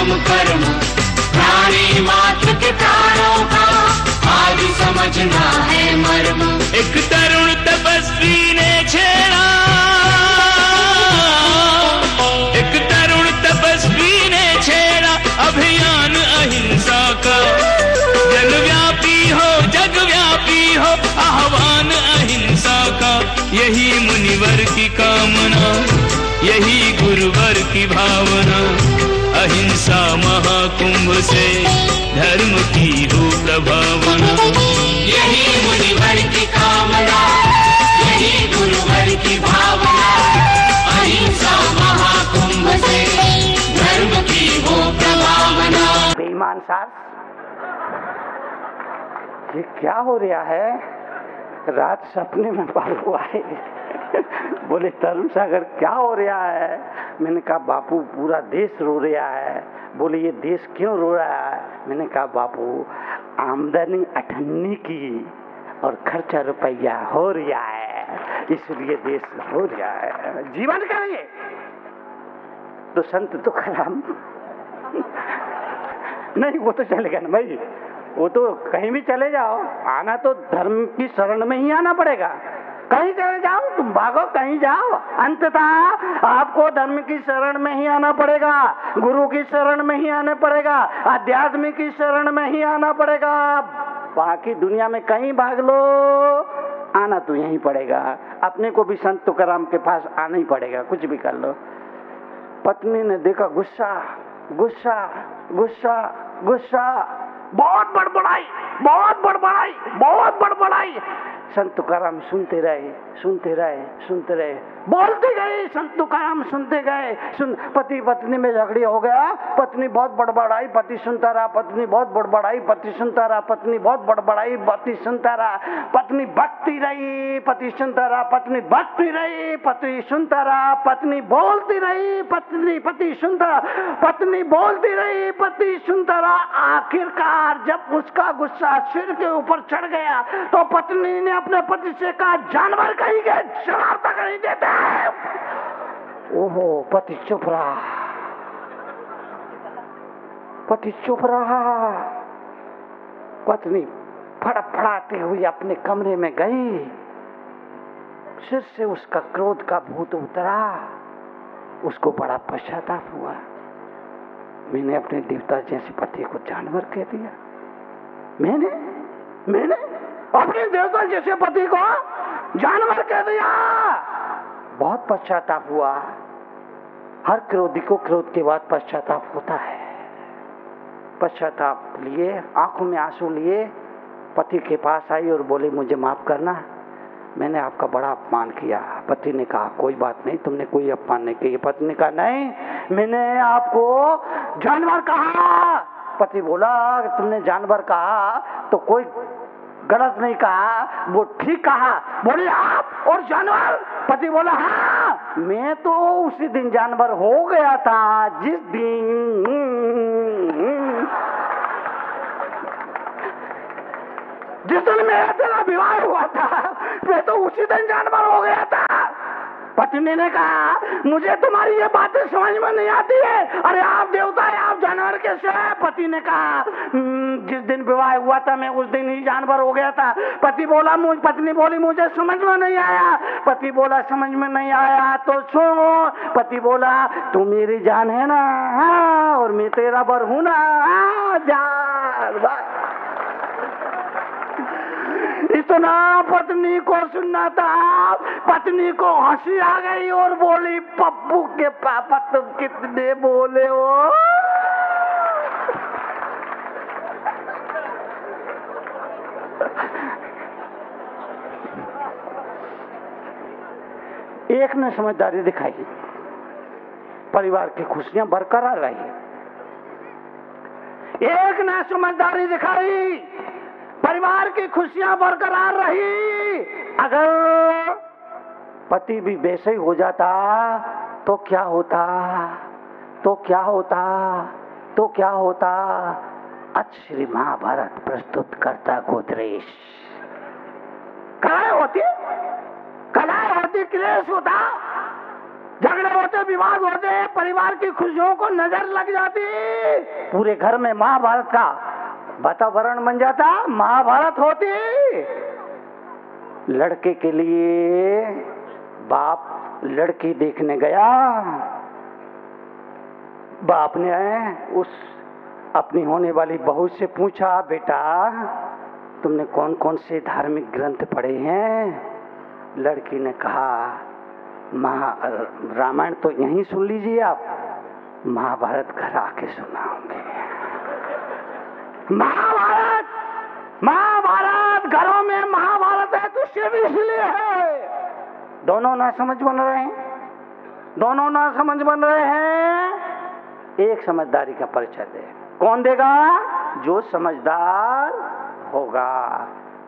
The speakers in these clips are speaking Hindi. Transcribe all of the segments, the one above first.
उत्तम कर्म, प्राणी मात्र के प्राणों का आज समझना है मर्म। एक तरुण तपस्वी ने छेड़ा, एक तरुण तपस्वी ने छेड़ा अभियान अहिंसा का। जगव्यापी हो, जगव्यापी हो आह्वान अहिंसा का। यही मुनिवर की कामना, यही गुरुवर की भावना। अहिंसा महाकुंभ से धर्म की हो प्रभावना। यही मुनिवर की कामना, यही गुरुवर की भावना। अहिंसा महाकुंभ से धर्म की हो प्रभावना। बेईमान सास, ये क्या हो रहा है? रात सपने में बाबू आए, बोले तरुण सागर क्या हो रहा है? मैंने कहा बापू पूरा देश रो रहा है। बोले ये देश क्यों रो रहा है? मैंने कहा बापू आमदनी 98 की और खर्चा रुपया हो रहा है, इसलिए देश हो रहा है। जीवन करिए तो संत तुकाराम नहीं, वो तो चलेगा ना भाई, वो तो कहीं भी चले जाओ, आना तो धर्म की शरण में ही आना पड़ेगा। कहीं चले जाओ, तुम भागो कहीं जाओ, अंततः आपको धर्म की शरण में ही आना पड़ेगा, गुरु की शरण में ही आना पड़ेगा, आध्यात्म की शरण में ही आना पड़ेगा। बाकी दुनिया में कहीं भाग लो, आना तो यहीं पड़ेगा। अपने को भी संत तुकाराम के पास आना ही पड़ेगा, कुछ भी कर लो। पत्नी ने देखा गुस्सा गुस्सा गुस्सा गुस्सा, बहुत बड़बड़ाई, बहुत बड़बड़ाई, बहुत बड़बड़ाई। संत तुकाराम सुनते रहे, सुनते रहे, सुनते रहे, बोलते गए। संत तुकाराम सुनते गए। पति पत्नी में झगड़ी हो गया, पत्नी बहुत बड़बड़ाई, पति सुनता रहा, पत्नी बहुत बड़बड़ाई, पति सुनता रहा, पत्नी बहुत बड़बड़ाई, पति सुनता रहा, पत्नी बकती रही, पति सुनता रहा, पत्नी बकती रही, पति सुनता रहा, पत्नी बोलती रही, पति सुनता रहा, पत्नी बोलती रही, पति सुनता रहा। आखिरकार जब उसका गुस्सा सिर के ऊपर चढ़ गया तो पत्नी ने अपने पति से कहा, जानवर कहीं गए, जवाब तक नहीं देते। ओहो, पति चुप रहा, पति चुप रहा। पत्नी फड़फड़ाते हुए अपने कमरे में गई, सिर से उसका क्रोध का भूत उतरा। उसको बड़ा पश्चाताप हुआ, मैंने अपने देवता जैसे पति को जानवर कह दिया। मैंने अपने देवता जैसे पति को जानवर कह दिया। बहुत पश्चाताप हुआ। हर क्रोधी को क्रोध के बाद पश्चाताप होता है। पश्चाताप लिए, आंखों में आंसू लिए, पति के पास आई और बोली, मुझे माफ करना, मैंने आपका बड़ा अपमान किया। पति ने कहा, कोई बात नहीं, तुमने कोई अपमान नहीं किया। पत्नी ने कहा, नहीं, मैंने आपको जानवर कहा। पति बोला, तुमने जानवर कहा तो कोई गलत नहीं कहा, वो ठीक कहा। बोले, आप और जानवर? पति बोला, हाँ, मैं तो उसी दिन जानवर हो गया था जिस दिन मेरा तेरा विवाह हुआ था, मैं तो उसी दिन जानवर हो गया था। पत्नी ने कहा, मुझे तुम्हारी ये बातें समझ में नहीं आती है। अरे आप देवता है, आप जानवर कैसे है? पति ने कहा, जिस दिन विवाह हुआ था मैं उस दिन ही जानवर हो गया था। पत्नी बोली, मुझे समझ में नहीं आया। पति बोला, समझ में नहीं आया तो सुनो। पति बोला, तू मेरी जान है ना, हाँ, और मैं तेरा बर हूं ना, हाँ, जान। इतना पत्नी को सुनना था, पत्नी को हंसी आ गई और बोली, पप्पू के पापा तुम कितने बोले हो। एक ने समझदारी दिखाई, परिवार की खुशियां बरकरार रही। एक ने समझदारी दिखाई, परिवार की खुशियां बरकरार रही। अगर पति भी वैसे ही हो जाता तो क्या होता, तो क्या होता, तो क्या होता? आज श्री महाभारत प्रस्तुत करता गोदरेश। कलाएं होती, क्लेश होता, झगड़े होते, विवाद होते, परिवार की खुशियों को नजर लग जाती, पूरे घर में महाभारत का वातावरण बन जाता, महाभारत होती। लड़के के लिए बाप लड़की देखने गया, बाप ने उस अपनी होने वाली बहू से पूछा, बेटा तुमने कौन कौन से धार्मिक ग्रंथ पढ़े हैं? लड़की ने कहा, रामायण तो यहीं सुन लीजिए आप, महाभारत घर आके सुनाऊंगे। महाभारत, महाभारत घरों में महाभारत है तो सिर्फ इसलिए है। दोनों ना समझ बन रहे हैं, दोनों ना समझ बन रहे हैं। एक समझदारी का परिचय दे, कौन देगा? जो समझदार होगा।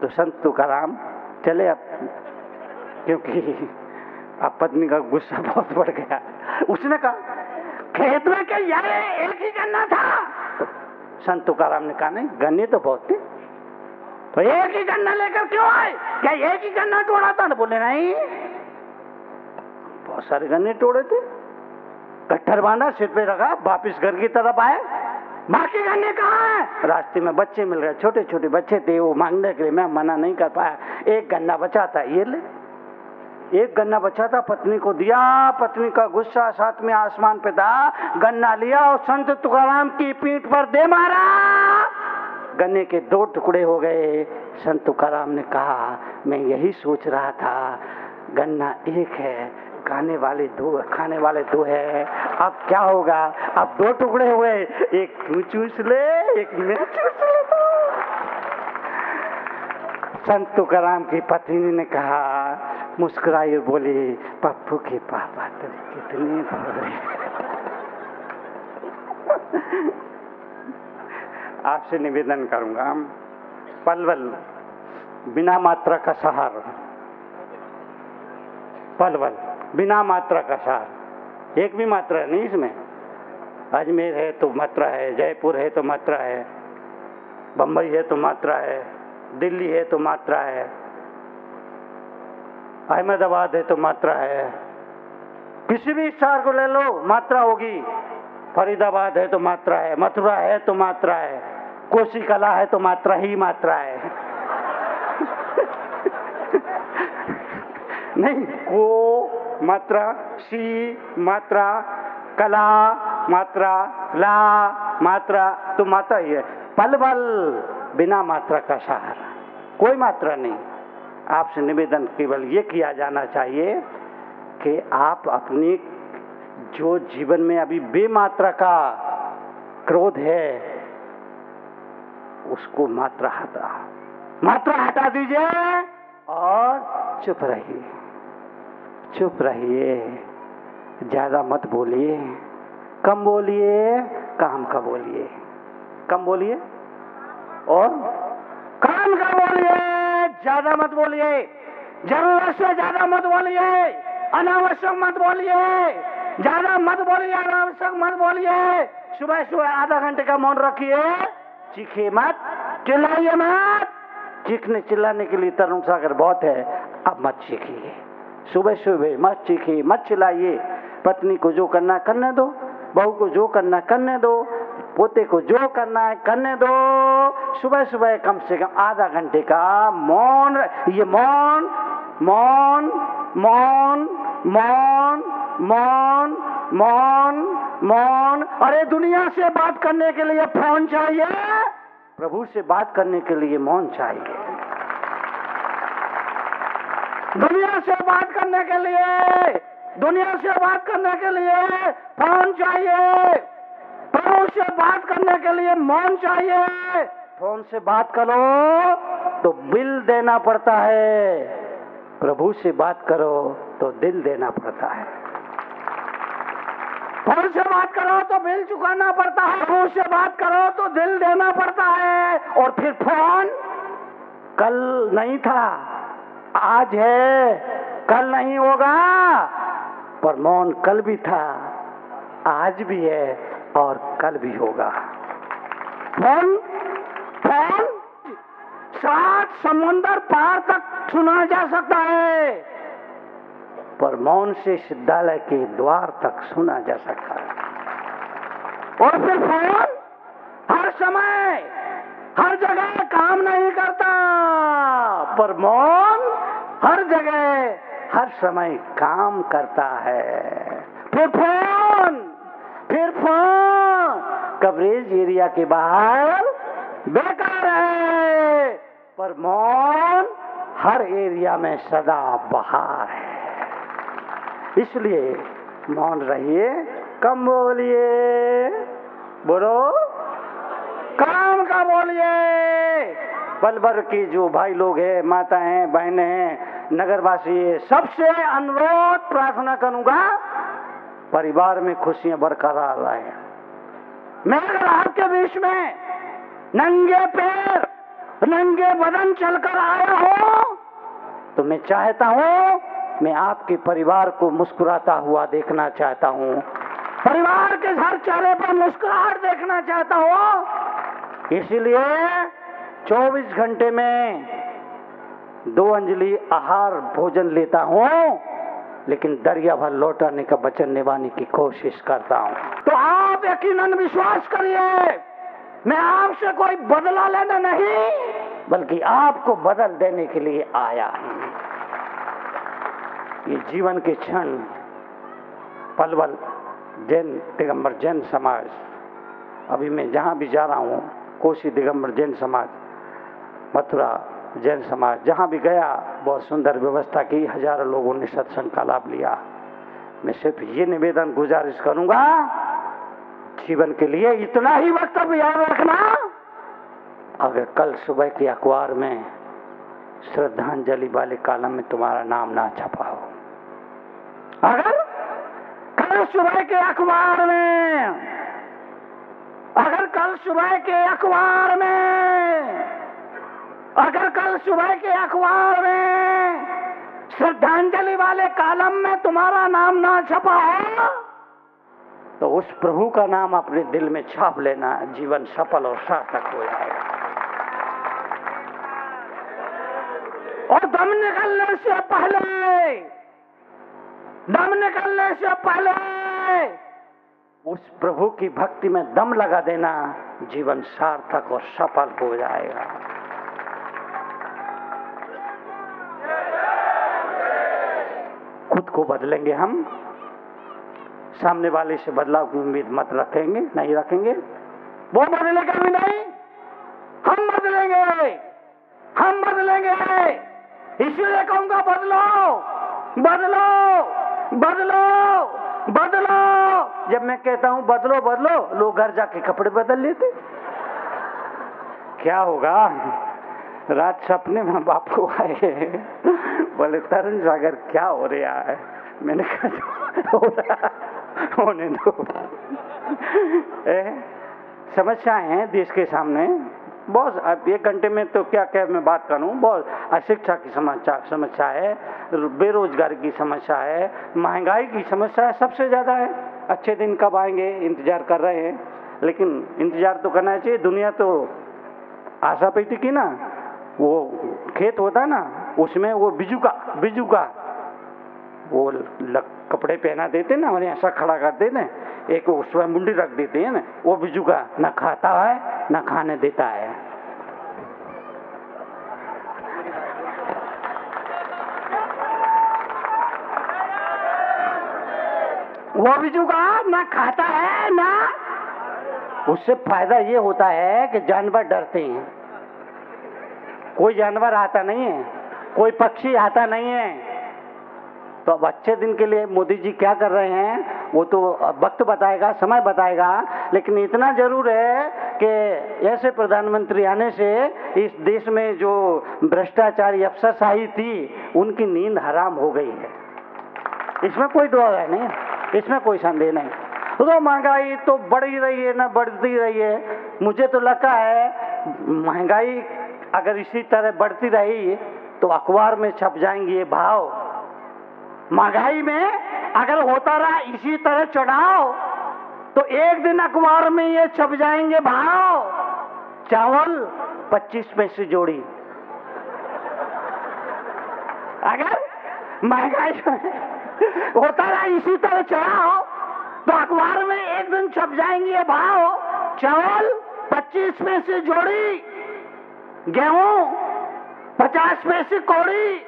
तो संत तुकाराम चले अब, क्योंकि अब पत्नी का गुस्सा बहुत बढ़ गया। उसने कहा, खेत में क्या यार एक ही गन्ना था? संत तुकाराम ने कहा, नहीं गन्ने तो बहुत थे, तो एक ही गन्ना लेकर क्यों आए? क्या एक ही गन्ना तोड़ा था? बोले नहीं, बहुत सारे गन्ने तोड़े थे, कट्टर बांधा, सिर पे रखा, वापिस घर की तरफ आए, बाकी गन्ने कहाँ हैं? रास्ते में बच्चे मिल गए, छोटे छोटे बच्चे थे, वो मांगने के लिए मैं मना नहीं कर पाया। एक गन्ना बचा था, ये ले, एक गन्ना बचा था, पत्नी को दिया। पत्नी का गुस्सा सातवें आसमान पे था, गन्ना लिया और संत तुकाराम की पीठ पर दे मारा। गन्ने के 2 टुकड़े हो गए। संत तुकाराम ने कहा, मैं यही सोच रहा था, गन्ना एक है, खाने वाले 2 है, अब क्या होगा? अब 2 टुकड़े हुए, एक तू चूस ले, एक मैं चूस लेता। संत तुकाराम की पत्नी ने कहा, मुस्कुराई और बोली, पप्पू के पापा तो कितने भोले। आपसे निवेदन करूंगा, पलवल बिना मात्रा का शहर, पलवल बिना मात्रा का शहर, एक भी मात्रा नहीं इसमें। अजमेर है तो मात्रा है, जयपुर है तो मात्रा है, बम्बई है तो मात्रा है, दिल्ली है तो मात्रा है, अहमदाबाद है तो मात्रा है, किसी भी शहर को ले लो मात्रा होगी। फरीदाबाद है तो मात्रा है, मथुरा है तो मात्रा है, कोसी कला है तो मात्रा ही मात्रा है। नहीं, को मात्रा, सी मात्रा, कला मात्रा, ला मात्रा, तो मात्रा ही है। पलवल बिना मात्रा का शहर, कोई मात्रा नहीं। आपसे निवेदन केवल ये किया जाना चाहिए कि आप अपनी जो जीवन में अभी बेमात्रा का क्रोध है, उसको मात्रा हटा दीजिए और चुप रहिए, चुप रहिए, ज्यादा मत बोलिए, कम बोलिए, काम का बोलिए, कम बोलिए और काम का बोलिए, ज्यादा मत बोलिए, जरूरत से ज्यादा मत बोलिए, अनावश्यक मत बोलिए, ज्यादा मत बोलिए, अनावश्यक मत बोलिए। सुबह सुबह आधा घंटे का मौन रखिए, चीखिए मत, चिल्लाइए मत। चीखने चिल्लाने के लिए तरुण सागर बहुत है, अब मत चीखिए, सुबह सुबह मत चीखिए, मत चिल्लाइए। पत्नी को जो करना करने दो, बहू को जो करना करने दो, पोते को जो करना है करने दो। सुबह सुबह कम से कम आधा घंटे का मौन, ये मौन मौन मौन मौन मौन मौन मौन। अरे दुनिया से बात करने के लिए फोन चाहिए, प्रभु से बात करने के लिए मौन चाहिए। दुनिया से बात करने के लिए, दुनिया से बात करने के लिए फोन चाहिए, प्रभु से बात करने के लिए मौन चाहिए। फोन से बात करो तो बिल देना पड़ता है, प्रभु से बात करो तो दिल देना पड़ता है। फोन से बात करो तो बिल चुकाना पड़ता है, प्रभु से बात करो तो दिल देना पड़ता है। और फिर फोन कल नहीं था, आज है, कल नहीं होगा, पर मौन कल भी था, आज भी है और कल भी होगा। फोन फोन 7 समुंदर पार तक सुना जा सकता है, पर मौन से सिद्धालय के द्वार तक सुना जा सकता है। और फिर फोन हर समय हर जगह काम नहीं करता, पर मौन हर जगह हर समय काम करता है। फिर फोन कवरेज एरिया के बाहर बेकार है, पर मौन हर एरिया में सदा बाहर है। इसलिए मौन रहिए, कम बोलिए, बोलो काम का बोलिए। बल भर की जो भाई लोग हैं, माता हैं, बहनें हैं, नगरवासी है, सबसे अनुरोध प्रार्थना करूंगा परिवार में खुशियां बरकरार रहे। मैं अगर आपके बीच में नंगे पैर नंगे बदन चलकर आया हूं तो मैं चाहता हूं मैं आपके परिवार को मुस्कुराता हुआ देखना चाहता हूं, परिवार के हर चेहरे पर मुस्कुराहट देखना चाहता हूं। इसीलिए 24 घंटे में 2 अंजलि आहार भोजन लेता हूं, लेकिन दरिया भर लौटाने का वचन निभाने की कोशिश करता हूं। तो आप यकीनन विश्वास करिए, मैं आपसे कोई बदला लेना नहीं, बल्कि आपको बदल देने के लिए आया हूं। ये जीवन के क्षण पलवल जैन दिगंबर जैन समाज, अभी मैं जहां भी जा रहा हूं, कोसी दिगंबर जैन समाज, मथुरा जैन समाज, जहां भी गया बहुत सुंदर व्यवस्था की, हजारों लोगों ने सत्संग का लाभ लिया। मैं सिर्फ ये निवेदन गुजारिश करूंगा, जीवन के लिए इतना ही वक्तव्य याद रखना, अगर कल सुबह के अखबार में श्रद्धांजलि वाले कॉलम में तुम्हारा नाम ना छपा हो, अगर कल सुबह के अखबार में, अगर कल सुबह के अखबार में, अगर कल सुबह के अखबार में श्रद्धांजलि वाले कॉलम में तुम्हारा नाम ना छपा हो, तो उस प्रभु का नाम अपने दिल में छाप लेना, जीवन सफल और सार्थक हो जाएगा। और दम निकलने से पहले उस प्रभु की भक्ति में दम लगा देना, जीवन सार्थक और सफल हो जाएगा। खुद को बदलेंगे हम, सामने वाले से बदलाव की उम्मीद मत रखेंगे, नहीं रखेंगे, वो बदलेगा भी नहीं, हम बदलेंगे, हम बदलेंगे। इसलिए कहूंगा बदलो बदलो बदलो बदलो। जब मैं कहता हूं बदलो बदलो, लोग घर जाके कपड़े बदल लेते। क्या होगा, रात सपने में बाप को आए, बोले तरुण सागर क्या हो रहा है, मैंने कहा हो रहा होने दो। समस्याएं हैं देश के सामने बहुत। अब 1 घंटे में तो क्या मैं बात करूं, बहुत अशिक्षा की समस्या है, बेरोजगारी की समस्या है, महंगाई की समस्या है, सबसे ज्यादा है। अच्छे दिन कब आएंगे इंतजार कर रहे हैं, लेकिन इंतजार तो करना चाहिए। दुनिया तो आशा पेटी की ना, वो खेत होता है ना, उसमें वो बिजू का वो कपड़े पहना देते ना और ऐसा खड़ा कर देते, एक उसमें मुंडी रख देते हैं ना, वो बिजू का न खाता है न खाने देता है। वो बिजू का न खाता है ना, उससे फायदा ये होता है कि जानवर डरते हैं, कोई जानवर आता नहीं है, कोई पक्षी आता नहीं है। तो अब अच्छे दिन के लिए मोदी जी क्या कर रहे हैं वो तो वक्त बताएगा, समय बताएगा, लेकिन इतना जरूर है कि ऐसे प्रधानमंत्री आने से इस देश में जो भ्रष्टाचारी अफसरशाही थी उनकी नींद हराम हो गई है। इसमें कोई दो राय नहीं है, इसमें कोई संदेह नहीं। तो महंगाई तो बढ़ ही रही है ना, बढ़ती रही है। मुझे तो लगता है महंगाई अगर इसी तरह बढ़ती रही तो अखबार में छप जाएंगे ये भाव। महंगाई में अगर होता रहा इसी तरह चढ़ाव तो एक दिन अखबार में ये छप जाएंगे भाव, चावल 25 पैसे जोड़ी। अगर महंगाई होता रहा इसी तरह चढ़ा हो तो अखबार में एक दिन छप जाएंगे ये भाव, चावल 25 पैसे जोड़ी, गेहूं 50 पैसे कौड़ी,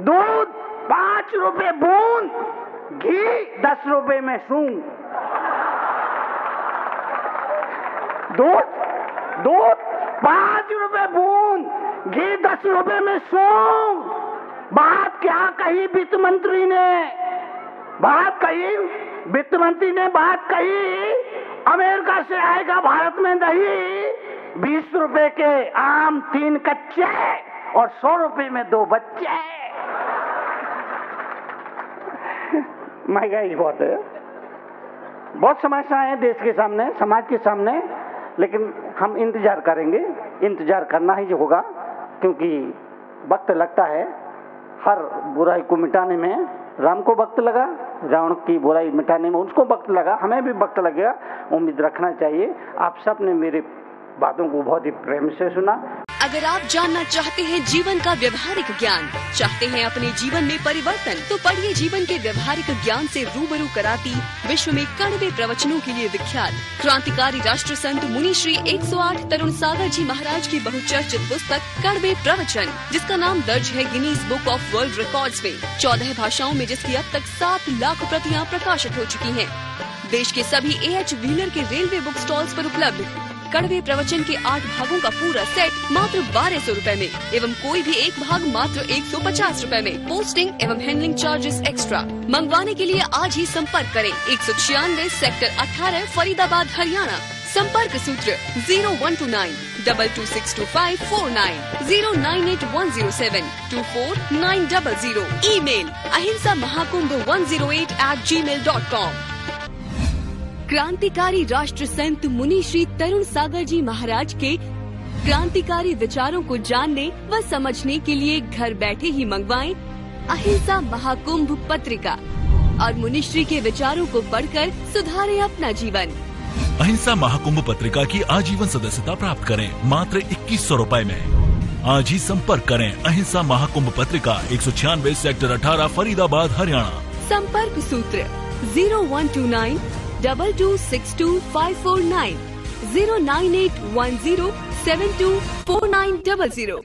दूध 5 रुपए बूंद, घी 10 रुपए में सूंघ। दूध 5 रुपए बूंद, घी 10 रुपए में सूंघ। बात क्या कही वित्त मंत्री ने? वित्त मंत्री ने बात कही, अमेरिका से आएगा भारत में दही, 20 रुपए के आम 3 कच्चे और 100 रुपए में 2 बच्चे। महंगाई बहुत है, बहुत समस्याएं हैं देश के सामने, समाज के सामने, लेकिन हम इंतजार करेंगे, इंतजार करना ही होगा, क्योंकि वक्त लगता है हर बुराई को मिटाने में। राम को वक्त लगा, रावण की बुराई मिटाने में उसको वक्त लगा, हमें भी वक्त लगेगा, उम्मीद रखना चाहिए। आप सब ने मेरे बातों को बहुत ही प्रेम से सुना। अगर आप जानना चाहते हैं जीवन का व्यवहारिक ज्ञान, चाहते हैं अपने जीवन में परिवर्तन, तो पढ़िए जीवन के व्यवहारिक ज्ञान से रूबरू कराती विश्व में कड़वे प्रवचनों के लिए विख्यात क्रांतिकारी राष्ट्र संत मुनि श्री 108 तरुण सागर जी महाराज की बहुचर्चित पुस्तक कड़वे प्रवचन, जिसका नाम दर्ज है Guinness book of world records में, 14 भाषाओं में, जिसकी अब तक 7 लाख प्रतियां प्रकाशित हो चुकी हैं। देश के सभी AH व्हीलर के रेलवे बुक स्टॉल्स पर उपलब्ध। कड़वे प्रवचन के 8 भागों का पूरा सेट मात्र 1200 रुपए में एवं कोई भी एक भाग मात्र 150 रुपए में, पोस्टिंग एवं हैंडलिंग चार्जेस एक्स्ट्रा। मंगवाने के लिए आज ही संपर्क करें 196 सेक्टर 18 फरीदाबाद हरियाणा। संपर्क सूत्र 0129 226254 098 107 ईमेल ahimsamahakumbh108@gmail.com। क्रांतिकारी राष्ट्र संत मुनि श्री तरुण सागर जी महाराज के क्रांतिकारी विचारों को जानने व समझने के लिए घर बैठे ही मंगवाएं अहिंसा महाकुंभ पत्रिका और मुनिश्री के विचारों को पढ़कर सुधारें अपना जीवन। अहिंसा महाकुंभ पत्रिका की आजीवन सदस्यता प्राप्त करें मात्र 2100 रुपए में। आज ही संपर्क करें अहिंसा महाकुंभ पत्रिका 196 सेक्टर 18 फरीदाबाद हरियाणा। संपर्क सूत्र 0129 226254 09810724900।